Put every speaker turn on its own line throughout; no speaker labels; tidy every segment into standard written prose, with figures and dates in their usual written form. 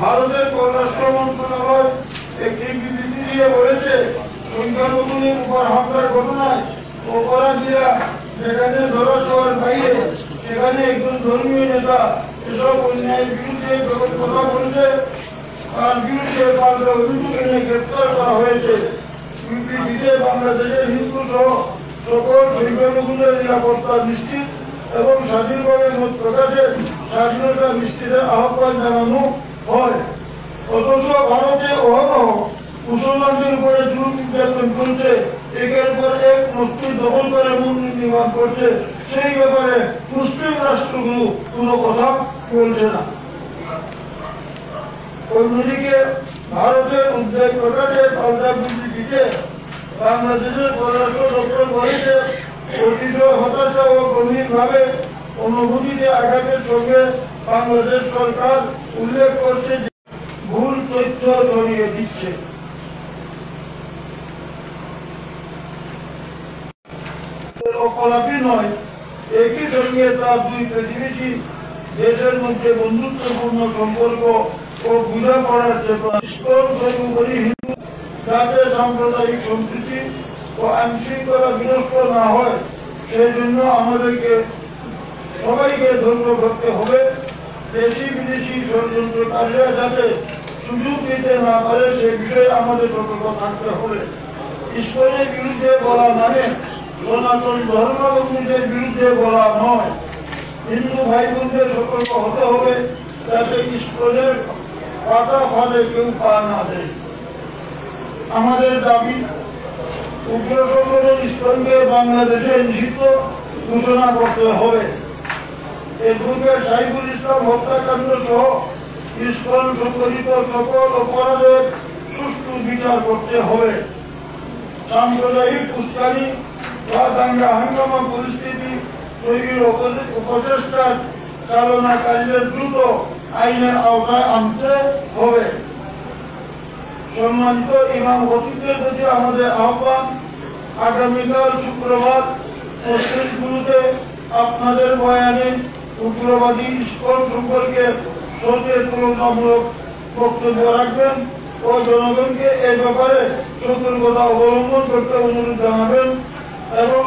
ভারতের পররাষ্ট্র মন্ত্রণালয় একটি বিবৃতি দিয়ে বলেছে, সংখ্যালঘুদের উপর হামলার ঘটনায় অপরাধীরা যেখানে ধরাছোঁয়ার বাইরে সেখানে একজন ধর্মীয় নেতা এসব অন্যায়ের বিরুদ্ধে কথা বলছে, তার বিরুদ্ধে পাল্টা অভিযোগ এনে গ্রেপ্তার করা হয়েছে। বিবৃতিতে বাংলাদেশের হিন্দু সহ সকল সংখ্যালঘুদের নিরাপত্তা নিশ্চিত এবং স্বাধীনভাবে মত প্রকাশের স্বাধীনতা নিশ্চিতের আহ্বান জানানো হয়। অথচ ভারতে অহরহ মুসলমানদের উপরে জুলুম নির্যাতন করছে, একের পর এক মসজিদ দখল করে মন্দির নির্মাণ করছে। সেই ব্যাপারে মুসলিম রাষ্ট্রগুলো কোনো কথা বলছে না। অন্যদিকে ভারতের উদ্বেগ প্রকাশের পাল্টা বিবৃতিতে বাংলাদেশের পররাষ্ট্র দপ্তর বলেছে, অতীত হতাশা ও গভীরভাবে অনুভূতিতে আঘাতের সঙ্গে বাংলাদেশ সরকার উল্লেখ করছে যে ভুল তথ্য ছড়িয়ে দিচ্ছে। অপরাধী নয়, একই সঙ্গে তার দুই প্রতিবেশী দেশের মধ্যে বন্ধুত্বপূর্ণ সম্পর্ক ও বোঝাপড়ার চেষ্টা সর্বোপরি হিন্দু যাতে সাম্প্রদায়িক সম্প্রীতি ও আইনশৃঙ্খলা বিনষ্ট না হয় সেই জন্য আমাদেরকে সবাইকে ধৈর্য করতে হবে। দেশি বিদেশি ষড়যন্ত্রকারীরা যাতে সুযোগ দিতে না পারে সে বিষয়ে আমাদের সতর্ক থাকতে হবে। ঈশ্বরের বিরুদ্ধে বলা মানে সনাতন ধর্মাবলম্বীদের বিরুদ্ধে বলা নয়। হিন্দু ভাই বোনদের সতর্ক হতে হবে যাতে ঈশ্বরের পাতা ফলে কেউ পা না দেয়। আমাদের দাবি, উগ্র সংগঠন ইসকনকে বাংলাদেশে নিষিদ্ধ ঘোষণা করতে হবে। এই গ্রুপের সাইফুল ইসলাম হত্যাকাণ্ড সহ ইসকন সংগঠিত সকল অপরাধের সুষ্ঠু বিচার করতে হবে। সাম্প্রদায়িক উস্কানি বা দাঙ্গা হাঙ্গামা পরিস্থিতি তৈরির উপচেষ্টা চালনাকারীদের দ্রুত আইনের আওতায় আনতে হবে। সম্মানিত ইমাম খতিবদের প্রতি আমাদের আহ্বান, আগামীকাল শুক্রবার মসজিদগুলোতে আপনাদের বয়ানে উগ্রবাদী ইসকন সম্পর্কে সচেতনতামূলক বক্তব্য রাখবেন ও জনগণকে এ ব্যাপারে সতর্কতা অবলম্বন করতে অনুরোধ জানাবেন এবং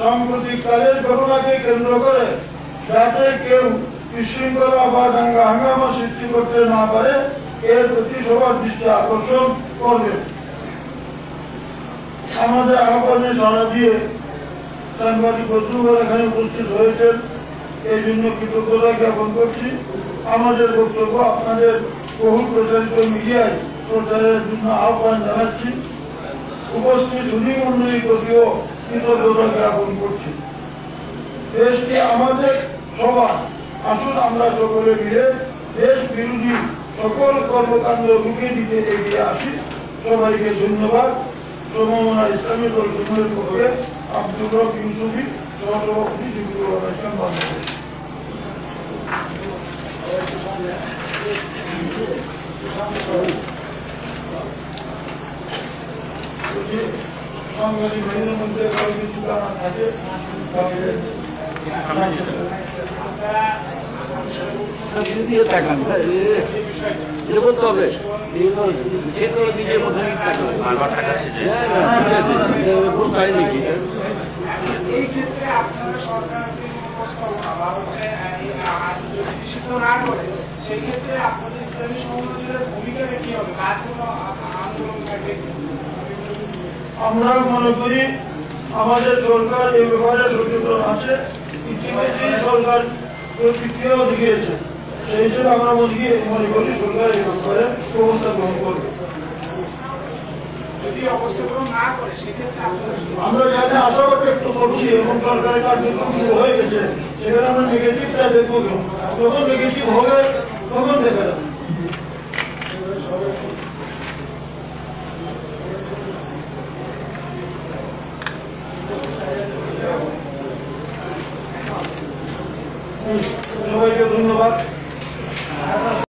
সাম্প্রতিক কালের ঘটনাকে কেন্দ্র করে যাতে কেউ বিশৃঙ্খলা বা দাঙ্গা হাঙ্গামা সৃষ্টি করতে না পারে এর প্রতি সবার দৃষ্টি আকর্ষণ করবে। আমাদের আহ্বানে সাড়া দিয়ে সাংবাদিক বন্ধুগণ এখানে উপস্থিত হয়েছেন, এই জন্য কৃতজ্ঞতা জ্ঞাপন করছি। আমাদের বক্তব্য আপনাদের বহু প্রচারিত মিডিয়ায় প্রচারের জন্য আহ্বান জানাচ্ছি। উপস্থিত সুধী মন্ডলীর প্রতিও কৃতজ্ঞতা জ্ঞাপন করছি। দেশটি আমাদের সবার, আসুন আমরা সকলে মিলে দেশ বিরোধী সকল কর্মকাণ্ড রুখে দিতে এগিয়ে আসি। সবাইকে ধন্যবাদ। সমমনা ইসলামী দল জুমের পক্ষে আব্দুর রব ইউসুফি, সহসভাপতি জিবুর ইসলাম বাংলাদেশ। সাংবাদিক বাহিনীর মধ্যে কারো কিছু জানা থাকে
বলতে হবে, নিজের মধ্যে
এই ক্ষেত্রে আপনারা সরকার প্রস্তাবনা হচ্ছে নিষিদ্ধ না করে সেই ক্ষেত্রে আপনাদের ইসলামী সংগঠনের ভূমিকাটা কি হবে? কার কোনো আন্দোলন থাকে?
আমরা মনে করি আমাদের সরকার এই ব্যাপারে সচেতন আছে, ইতিমধ্যে সরকার প্রতিক্রিয়াও দিয়েছে। সেই হিসেবে আমরা মনে করি সরকার এই ব্যাপারে ব্যবস্থা গ্রহণ করবে।
যদি অবস্থা গ্রহণ না করে সেক্ষেত্রে
আমরা যাতে আশাবাদ ব্যক্ত করছি এবং সরকারের কার্যক্রম শুরু হয়ে গেছে, সেখানে আমরা নেগেটিভটা দেখবো। যখন নেগেটিভ হবে তখন দেখা যাবে।